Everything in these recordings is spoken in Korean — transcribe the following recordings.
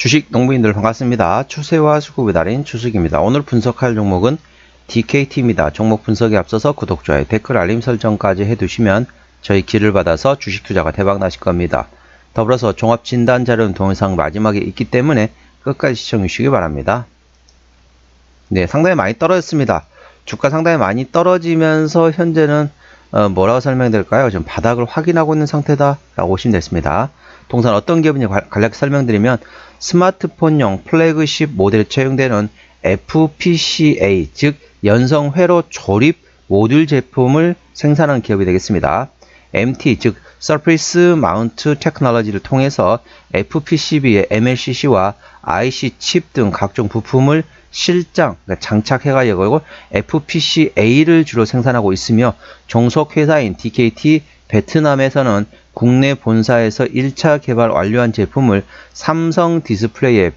주식 농부인들 반갑습니다. 추세와 수급의 달인 추석입니다. 오늘 분석할 종목은 DKT입니다. 종목 분석에 앞서서 구독, 좋아요, 댓글, 알림 설정까지 해두시면 저희 길을 받아서 주식 투자가 대박 나실 겁니다. 더불어서 종합 진단 자료는 동영상 마지막에 있기 때문에 끝까지 시청해 주시기 바랍니다. 네, 상당히 많이 떨어졌습니다. 주가 상당히 많이 떨어지면서 현재는 뭐라고 설명드릴까요? 지금 바닥을 확인하고 있는 상태다라고 보시면 됐습니다. 동산 어떤 기업인지 간략히 설명드리면 스마트폰용 플래그십 모델에 채용되는 FPCA, 즉 연성 회로 조립 모듈 제품을 생산하는 기업이 되겠습니다. MT, 즉 Surface Mount Technology를 통해서 FPCB의 MLCC와 IC 칩 등 각종 부품을 실장, 그러니까 장착해가지고 FPCA를 주로 생산하고 있으며 종속 회사인 DKT 베트남에서는 국내 본사에서 1차 개발 완료한 제품을 삼성 디스플레이의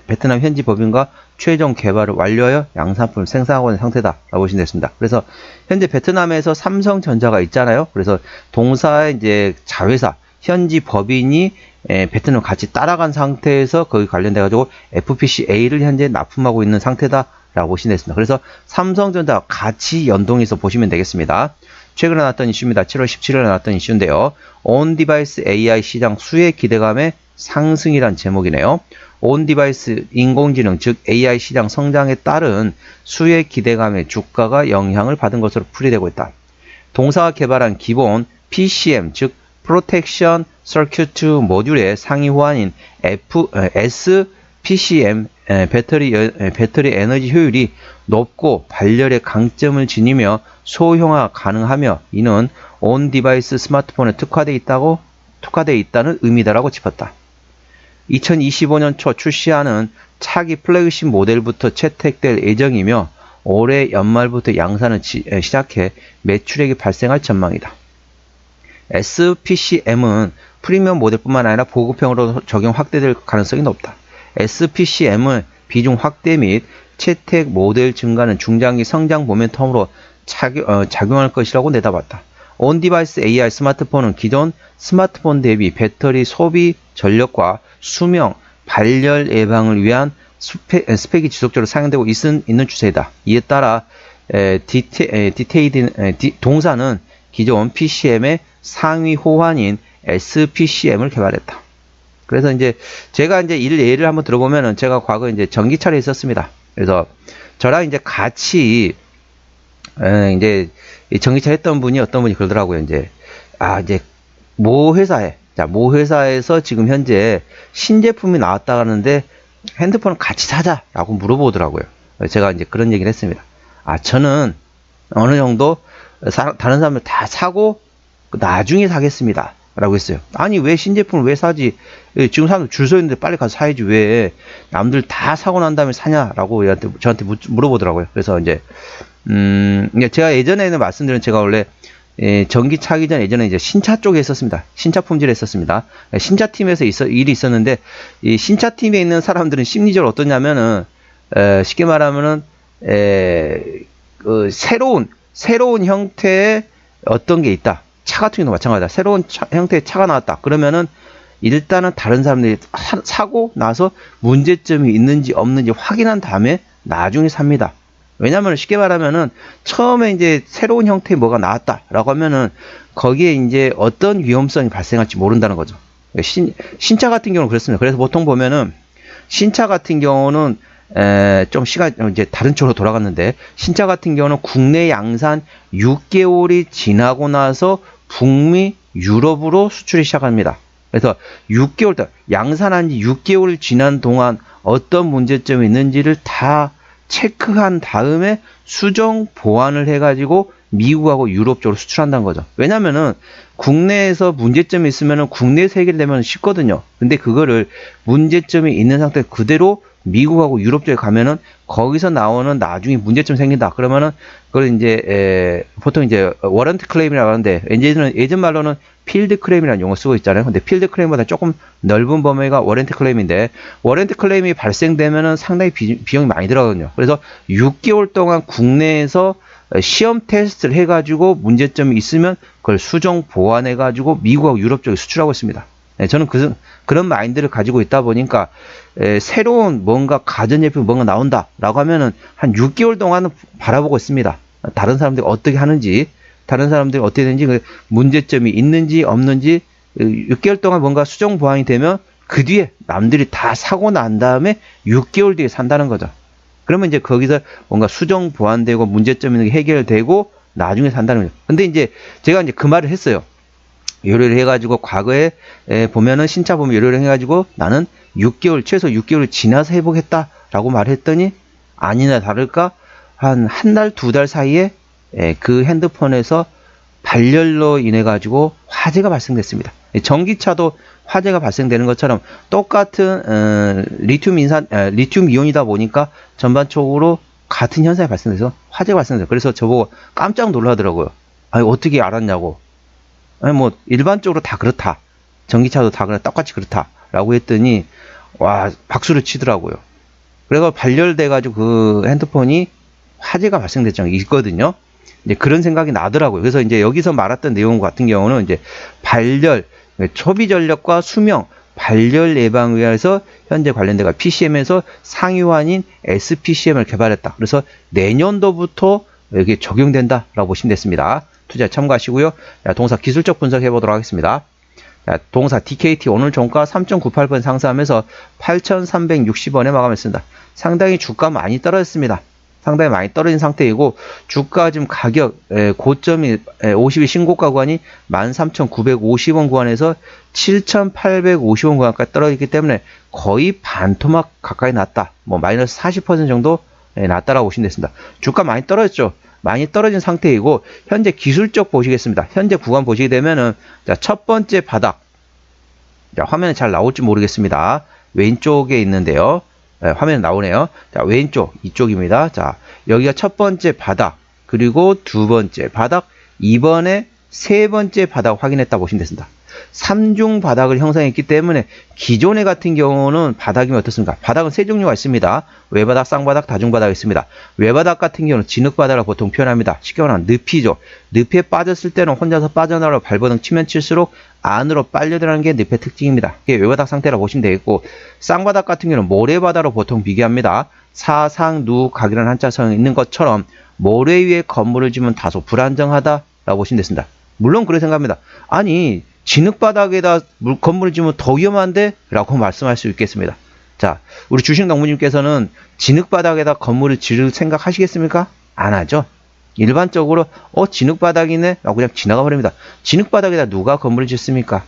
베트남 현지 법인과 최종 개발을 완료하여 양산품을 생산하고 있는 상태다라고 보시면 되겠습니다. 그래서 현재 베트남에서 삼성전자가 있잖아요. 그래서 동사의 이제 자회사 현지 법인이 베트남 같이 따라간 상태에서 거기 관련돼 가지고 FPCA를 현재 납품하고 있는 상태다라고 보시면 되겠습니다. 그래서 삼성전자와 같이 연동해서 보시면 되겠습니다. 최근에 나왔던 이슈입니다. 7월 17일에 나왔던 이슈인데요. 온디바이스 AI 시장 수혜 기대감의 상승이란 제목이네요. 온디바이스 인공지능 즉 AI 시장 성장에 따른 수혜 기대감의 주가가 영향을 받은 것으로 풀이되고 있다. 동사가 개발한 기본 PCM 즉 프로텍션 서큐트 모듈의 상위 호환인 SPCM 배터리 에너지 효율이 높고 발열의 강점을 지니며 소형화 가능하며 이는 온 디바이스 스마트폰에 특화되어 있다는 의미다라고 짚었다. 2025년 초 출시하는 차기 플래그십 모델부터 채택될 예정이며 올해 연말부터 양산을 시작해 매출액이 발생할 전망이다. SPCM은 프리미엄 모델뿐만 아니라 보급형으로 적용 확대될 가능성이 높다. SPCM의 비중 확대 및 채택 모델 증가는 중장기 성장 모멘텀으로 작용할 것이라고 내다봤다. 온디바이스 AI 스마트폰은 기존 스마트폰 대비 배터리 소비 전력과 수명, 발열 예방을 위한 스펙이 지속적으로 상향되고 있는 추세이다. 이에 따라 동사는 기존 PCM의 상위 호환인 SPCM을 개발했다. 그래서 이제 제가 이제 예를 한번 들어보면은 제가 과거 이제 전기차를 있었습니다. 그래서 저랑 이제 같이 이제 전기차 했던 분이 어떤 분이 그러더라고요. 이제 이제 모 회사에서 지금 현재 신제품이 나왔다 하는데 핸드폰을 같이 사자라고 물어보더라고요. 제가 이제 그런 얘기를 했습니다. 저는 어느 정도 다른 사람들 다 사고 나중에 사겠습니다 라고 했어요. 아니 왜 신제품을 왜 사지? 지금 사람들 줄 서 있는데 빨리 가서 사야지 왜 남들 다 사고 난 다음에 사냐라고 저한테 물어보더라고요. 그래서 이제 제가 예전에는 말씀드린 제가 원래 전기차 하기 전에 예전에 이제 신차 쪽에 있었습니다. 신차 품질에 있었습니다. 신차 팀에서 일이 있었는데 이 신차 팀에 있는 사람들은 심리적으로 어떠냐면은 쉽게 말하면은 새로운 형태의 어떤 게 있다. 차 같은 경우도 마찬가지다. 새로운 형태의 차가 나왔다. 그러면은 일단은 다른 사람들이 사고 나서 문제점이 있는지 없는지 확인한 다음에 나중에 삽니다. 왜냐면 쉽게 말하면은 처음에 이제 새로운 형태의 뭐가 나왔다라고 하면은 거기에 이제 어떤 위험성이 발생할지 모른다는 거죠. 신차 같은 경우는 그렇습니다. 그래서 보통 보면은 신차 같은 경우는 좀 시간 이제 다른 쪽으로 돌아갔는데 신차 같은 경우는 국내 양산 6개월이 지나고 나서 북미, 유럽으로 수출이 시작합니다. 그래서 6개월 동안 양산한 지 6개월 지난 동안 어떤 문제점이 있는지를 다 체크한 다음에 수정 보완을 해가지고 미국하고 유럽 쪽으로 수출한다는 거죠. 왜냐면은 국내에서 문제점이 있으면은 국내에서 해결되면 쉽거든요. 근데 그거를 문제점이 있는 상태 그대로 미국하고 유럽 쪽에 가면은 거기서 나오는 나중에 문제점 생긴다. 그러면은 그걸 이제 보통 이제 워런티 클레임이라고 하는데 예전 말로는 필드 클레임이라는 용어 쓰고 있잖아요. 근데 필드 클레임보다 조금 넓은 범위가 워런티 클레임인데 워런티 클레임이 발생되면은 상당히 비용이 많이 들어가거든요. 그래서 6개월 동안 국내에서 시험 테스트를 해가지고 문제점이 있으면 그걸 수정 보완해가지고 미국하고 유럽 쪽에 수출하고 있습니다. 네, 저는 그런 마인드를 가지고 있다 보니까 새로운 뭔가 가전제품이 뭔가 나온다라고 하면은 한 6개월 동안은 바라보고 있습니다. 다른 사람들이 어떻게 하는지, 다른 사람들이 어떻게 되는지, 그 문제점이 있는지 없는지 6개월 동안 뭔가 수정 보완이 되면 그 뒤에 남들이 다 사고 난 다음에 6개월 뒤에 산다는 거죠. 그러면 이제 거기서 뭔가 수정 보완되고 문제점 있는 게 해결되고 나중에 산다는 거죠. 근데 이제 제가 이제 그 말을 했어요. 요리를 해가지고 과거에 보면은 신차 보면 요리를 해가지고 나는 6개월 최소 6개월 지나서 해보겠다라고 말했더니 아니나 다를까 한 달, 2달 사이에 그 핸드폰에서 발열로 인해 가지고 화재가 발생됐습니다. 전기차도 화재가 발생되는 것처럼 똑같은 리튬 이온이다 보니까 전반적으로 같은 현상이 발생돼서 화재가 발생돼요. 그래서 저보고 깜짝 놀라더라고요. 아니 어떻게 알았냐고. 아니 뭐 일반적으로 다 그렇다. 전기차도 다 그렇다. 똑같이 그렇다라고 했더니 와 박수를 치더라고요. 그래서 발열돼 가지고 그 핸드폰이 화재가 발생된 적이 있거든요. 이제 그런 생각이 나더라고요. 그래서 이제 여기서 말했던 내용 같은 경우는 이제 발열, 초비 전력과 수명, 발열 예방을 위해서 현재 관련돼가 PCM에서 상위환인 SPCM을 개발했다. 그래서 내년도부터 여기에 적용된다라고 보시면 됐습니다. 투자에 참고하시고요. 자, 동사 기술적 분석해 보도록 하겠습니다. 자, 동사 DKT 오늘 종가 3.98% 상승하면서 8,360원에 마감했습니다. 상당히 주가 많이 떨어졌습니다. 상당히 많이 떨어진 상태이고 주가 지금 가격 고점이 50일 신고가 구간이 13,950원 구간에서 7,850원 구간까지 떨어졌기 때문에 거의 반토막 가까이 났다. 뭐 마이너스 40% 정도 났다라고 보시면 됐습니다. 주가 많이 떨어졌죠. 많이 떨어진 상태이고 현재 기술적 보시겠습니다. 현재 구간 보시게 되면은 자, 첫 번째 바닥. 자, 화면에 잘 나올지 모르겠습니다. 왼쪽에 있는데요. 화면에 나오네요. 자, 왼쪽 이쪽입니다. 자, 여기가 첫 번째 바닥, 그리고 두 번째 바닥, 이번에 세 번째 바닥 확인했다 보시면 됐습니다. 3중 바닥을 형성했기 때문에 기존에 같은 경우는 바닥이면 어떻습니까? 바닥은 세 종류가 있습니다. 외바닥, 쌍바닥, 다중바닥이 있습니다. 외바닥 같은 경우는 진흙바닥을 보통 표현합니다. 쉽게 말하면 늪이죠. 늪에 빠졌을 때는 혼자서 빠져나가려 발버둥 치면 칠수록 안으로 빨려 들어가는 게 늪의 특징입니다. 이게 외바닥 상태라고 보시면 되겠고, 쌍바닥 같은 경우는 모래바닥으로 보통 비교합니다. 사상누각이라는 한자성이 있는 것처럼 모래 위에 건물을 지으면 다소 불안정하다라고 보시면 됐습니다. 물론 그렇게 생각합니다. 아니 진흙바닥에다 건물을 지으면 더 위험한데? 라고 말씀할 수 있겠습니다. 자, 우리 주식농부님께서는 진흙바닥에다 건물을 지을 생각 하시겠습니까? 안 하죠. 일반적으로 진흙바닥이네? 라고 그냥 지나가 버립니다. 진흙바닥에다 누가 건물을 짓습니까?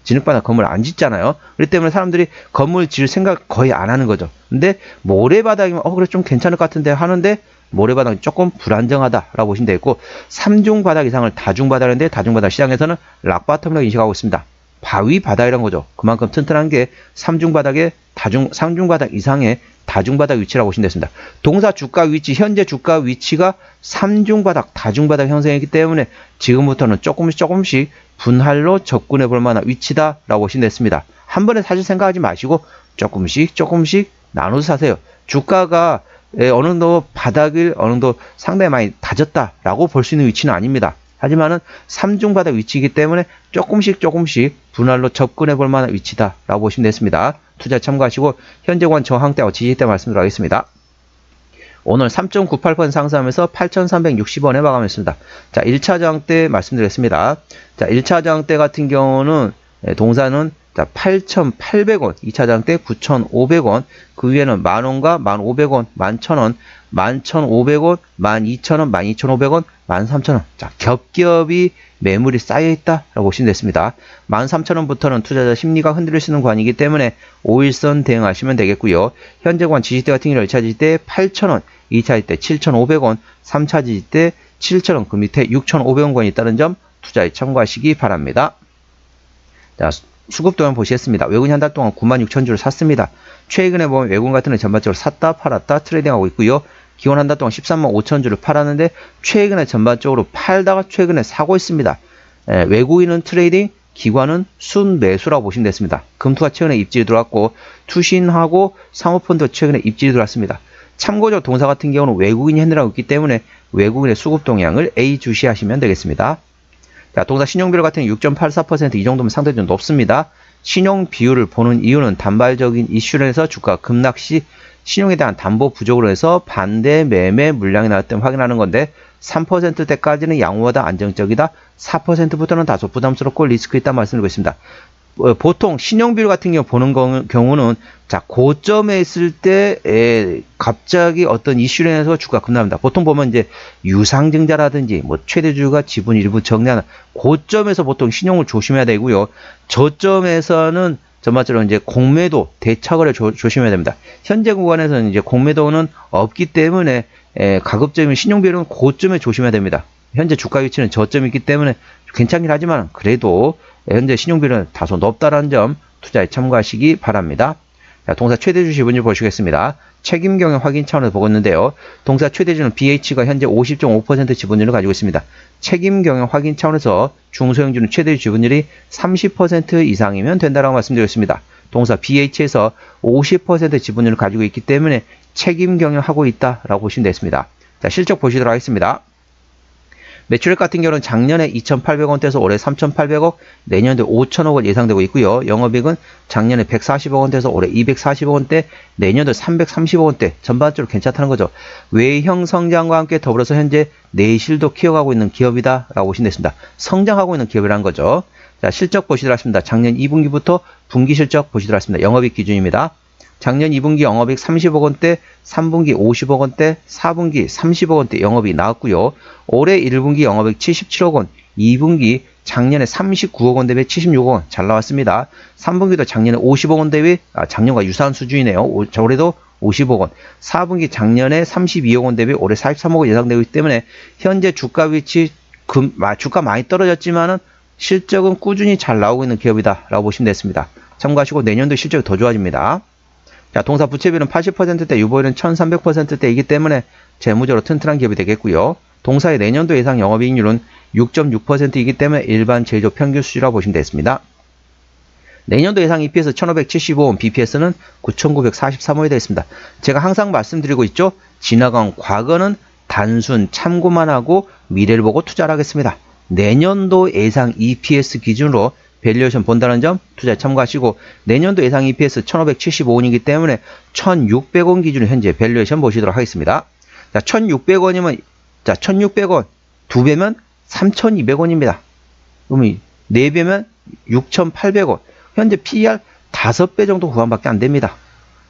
진흙바닥 건물 안 짓잖아요. 그렇기 때문에 사람들이 건물 지을 생각 거의 안 하는 거죠. 근데 모래바닥이면 그래 좀 괜찮을 것 같은데 하는데 모래바닥이 조금 불안정하다라고 보시면 되겠고, 3중 바닥 이상을 다중바닥인데 다중바닥 시장에서는 락바텀이라고 인식하고 있습니다. 바위 바닥이란 거죠. 그만큼 튼튼한 게 3중 바닥의 3중 바닥 이상의 다중바닥 위치라고 보시면 됐습니다. 동사 주가 위치, 현재 주가 위치가 3중 바닥, 다중 바닥 형성했기 때문에 지금부터는 조금씩 분할로 접근해 볼 만한 위치다라고 보시면 됐습니다. 한 번에 사실 생각하지 마시고 조금씩 나눠서 사세요. 주가가 어느 정도 바닥을 어느 정도 상당히 많이 다졌다라고 볼 수 있는 위치는 아닙니다. 하지만은 3중 바닥 위치이기 때문에 조금씩 분할로 접근해 볼 만한 위치다라고 보시면 됐습니다. 투자 참고하시고 현재 관 저항대와 지지대 말씀드리겠습니다. 오늘 3.98% 상승하면서 8,360원에 마감했습니다. 자, 1차 저항대 말씀드리겠습니다. 자, 1차 저항대 같은 경우는 동사는 자, 8,800원, 2차 저항대 9,500원, 그 위에는 만원과 1,500원, 11,000원, 11,500원, 12,000원, 12,500원, 13,000원. 자, 겹겹이 매물이 쌓여있다라고 보시면 됐습니다. 13,000원부터는 투자자 심리가 흔들릴 수 있는 구간이기 때문에 5일선 대응하시면 되겠고요. 현재 구간 지지대 같은 경우는 1차 지지대 8,000원, 2차 지지대 7,500원, 3차 지지대 7,000원, 그 밑에 6,500원 구간이 있다는 점 투자에 참고하시기 바랍니다. 자, 수급 동안 보시겠습니다. 외국인 한 달 동안 96,000주를 샀습니다. 최근에 보면 외국인 같은 데 전반적으로 샀다 팔았다 트레이딩하고 있고요. 기존 한 달 동안 135,000주를 팔았는데 최근에 전반적으로 팔다가 최근에 사고 있습니다. 외국인은 트레이딩, 기관은 순매수라고 보시면 됐습니다. 금투가 최근에 입질이 들어왔고 투신하고 사모펀드 최근에 입질이 들어왔습니다. 참고적으로 동사 같은 경우는 외국인이 핸들하고 있기 때문에 외국인의 수급 동향을 A 주시하시면 되겠습니다. 자, 동사 신용비율 같은 6.84% 이 정도면 상당히 좀 높습니다. 신용 비율을 보는 이유는 단발적인 이슈로 해서 주가 급락 시 신용에 대한 담보 부족으로 해서 반대 매매 물량이 나올 때 확인하는 건데 3%대까지는 양호하다 안정적이다 4%부터는 다소 부담스럽고 리스크 있다 말씀드리고 있습니다. 보통 신용비율 같은 경우 보는 경우는 자 고점에 있을 때 갑자기 어떤 이슈로 인해서 주가 급락합니다. 보통 보면 이제 유상증자라든지 뭐 최대주주가 지분 일부 정리하는 고점에서 보통 신용을 조심해야 되고요. 저점에서는 전반적으로 이제 공매도 대차거래 조심해야 됩니다. 현재 구간에서는 이제 공매도는 없기 때문에 가급적이면 신용비율은 고점에 조심해야 됩니다. 현재 주가 위치는 저점이 있기 때문에 괜찮긴 하지만 그래도 현재 신용비율은 다소 높다는 점 투자에 참고하시기 바랍니다. 자, 동사 최대주 지분율 보시겠습니다. 책임 경영 확인 차원에서 보고 있는데요. 동사 최대주는 BH가 현재 50.5% 지분율을 가지고 있습니다. 책임 경영 확인 차원에서 중소형주는 최대주 지분율이 30% 이상이면 된다라고 말씀드렸습니다. 동사 BH에서 50% 지분율을 가지고 있기 때문에 책임 경영하고 있다라고 보시면 되겠습니다. 자, 실적 보시도록 하겠습니다. 매출액 같은 경우는 작년에 2,800원대에서 올해 3,800억, 내년도 5,000억원 예상되고 있고요. 영업이익은 작년에 140억원대에서 올해 240억원대, 내년도 330억원대, 전반적으로 괜찮다는 거죠. 외형 성장과 함께 더불어서 현재 내실도 키워가고 있는 기업이다 라고 보시면 되겠습니다. 성장하고 있는 기업이라는 거죠. 자, 실적 보시도록 하겠습니다. 작년 2분기부터 분기 실적 보시도록 하겠습니다. 영업이익 기준입니다. 작년 2분기 영업이익 30억원대, 3분기 50억원대, 4분기 30억원대 영업이익 나왔고요. 올해 1분기 영업이익 77억원, 2분기 작년에 39억원 대비 76억원 잘 나왔습니다. 3분기도 작년에 50억원 대비 작년과 유사한 수준이네요. 올해도 50억원. 4분기 작년에 32억원 대비 올해 43억원 예상되고 있기 때문에 현재 주가 위치 주가 많이 떨어졌지만은 실적은 꾸준히 잘 나오고 있는 기업이다 라고 보시면 되겠습니다. 참고하시고 내년도 실적이 더 좋아집니다. 자, 동사 부채비율은 80%대, 유보율은 1300%대이기 때문에 재무적으로 튼튼한 기업이 되겠고요. 동사의 내년도 예상 영업이익률은 6.6%이기 때문에 일반 제조업 평균 수준이라고 보시면 되겠습니다. 내년도 예상 EPS 1575원, BPS는 9943원이 되겠습니다. 제가 항상 말씀드리고 있죠. 지나간 과거는 단순 참고만 하고 미래를 보고 투자를 하겠습니다. 내년도 예상 EPS 기준으로 밸류에이션 본다는 점 투자에 참고하시고 내년도 예상 EPS 1575원이기 때문에 1600원 기준으로 현재 밸류에이션 보시도록 하겠습니다. 자, 1600원이면 자, 1600원 2배면 3200원입니다. 그러면 4배면 6800원. 현재 PER 5배 정도 구간밖에 안 됩니다.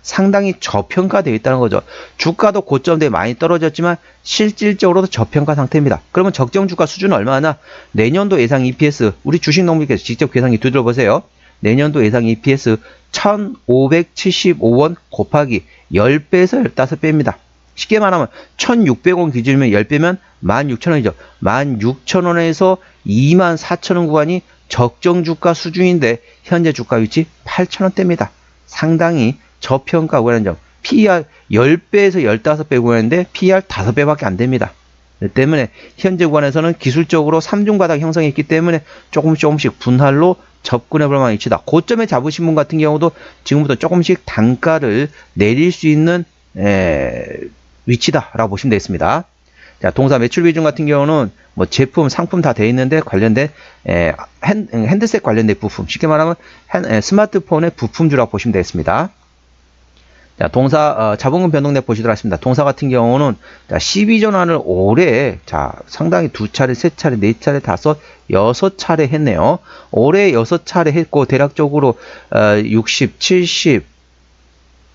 상당히 저평가되어 있다는 거죠. 주가도 고점대에 많이 떨어졌지만 실질적으로도 저평가 상태입니다. 그러면 적정 주가 수준은 얼마나? 내년도 예상 EPS 우리 주식 농부께서 직접 계산기 두드려 보세요. 내년도 예상 EPS 1575원 곱하기 10배에서 15배입니다. 쉽게 말하면 1600원 기준이면 10배면 16,000원이죠. 16,000원에서 24,000원 구간이 적정 주가 수준인데 현재 주가 위치 8,000원대입니다. 상당히 저평가 구간인 점. PER 10배에서 15배 구간인데 PER 5배밖에 안 됩니다. 때문에 현재 구간에서는 기술적으로 3중 바닥 형성했기 때문에 조금씩 분할로 접근해 볼 만한 위치다. 고점에 잡으신 분 같은 경우도 지금부터 조금씩 단가를 내릴 수 있는 위치다라고 보시면 되겠습니다. 자, 동사 매출 비중 같은 경우는 뭐 제품, 상품 다 돼 있는데 관련된 핸드셋 관련된 부품, 쉽게 말하면 스마트폰의 부품주라고 보시면 되겠습니다. 자, 동사 자본금 변동액 보시도록 하겠습니다. 동사 같은 경우는 자, 12전환을 올해 자, 상당히 2차례, 3차례, 4차례, 5, 6차례 했네요. 올해 6차례 했고 대략적으로 60, 70,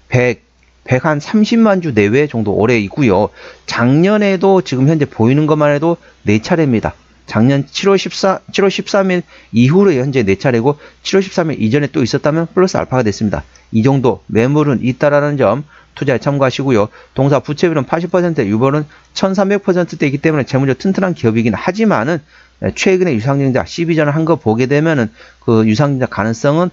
100, 100한 30만 주 내외 정도 올해 있고요. 작년에도 지금 현재 보이는 것만 해도 4차례입니다. 작년 7월 13일 이후로 현재 4차례고 7월 13일 이전에 또 있었다면 플러스 알파가 됐습니다. 이 정도 매물은 있다라는 점 투자에 참고하시고요. 동사 부채비율은 80%, 유보는 1300%대이기 때문에 재무적 튼튼한 기업이긴 하지만은 최근에 유상증자 12전을 한 거 보게 되면은 그 유상증자 가능성은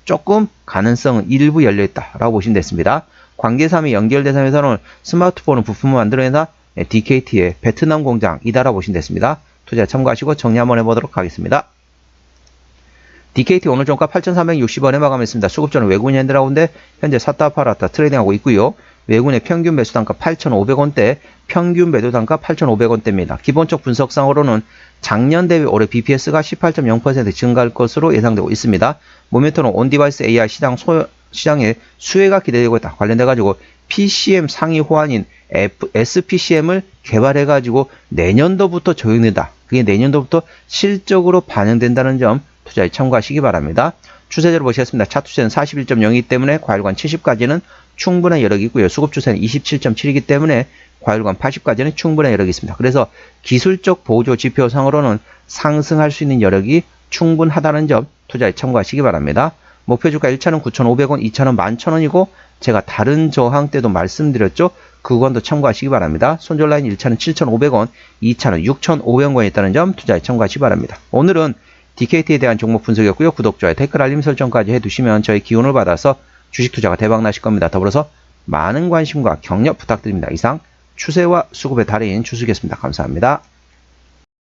조금 가능성은 일부 열려있다라고 보시면 됐습니다. 관계사항이 연결된 상에서는 스마트폰 부품을 만들어내다 DKT의 베트남 공장이다라고 보시면 됐습니다. 투자에 참고하시고 정리 한번 해보도록 하겠습니다. DKT 오늘 종가 8,360원에 마감했습니다. 수급자는 외국인 핸드라운데 현재 샀다 팔았다 트레이딩하고 있고요. 외국인의 평균 매수 단가 8,500원대, 평균 매도 단가 8,500원대입니다. 기본적 분석상으로는 작년 대비 올해 BPS가 18.0% 증가할 것으로 예상되고 있습니다. 모멘텀은 온디바이스 AI 시장의 수혜가 기대되고 있다. 관련돼가지고 PCM 상위 호환인 SPCM을 개발해가지고 내년도부터 적용된다. 그게 내년도부터 실적으로 반영된다는 점 투자에 참고하시기 바랍니다. 추세대로 보시겠습니다. 차트 추세는 41.0이기 때문에 과일관 70까지는 충분한 여력이 있고요. 수급 추세는 27.7이기 때문에 과일관 80까지는 충분한 여력이 있습니다. 그래서 기술적 보조 지표상으로는 상승할 수 있는 여력이 충분하다는 점 투자에 참고하시기 바랍니다. 목표 주가 1차는 9,500원, 2차는 11,000원이고 제가 다른 저항 때도 말씀드렸죠. 그 구간도 참고하시기 바랍니다. 손절 라인 1차는 7,500원, 2차는 6,500원에 있다는 점 투자에 참고하시기 바랍니다. 오늘은 DKT에 대한 종목 분석이었고요. 구독, 좋아요, 댓글 알림 설정까지 해두시면 저희 기운을 받아서 주식 투자가 대박 나실 겁니다. 더불어서 많은 관심과 격려 부탁드립니다. 이상 추세와 수급의 달인 주식이었습니다. 감사합니다.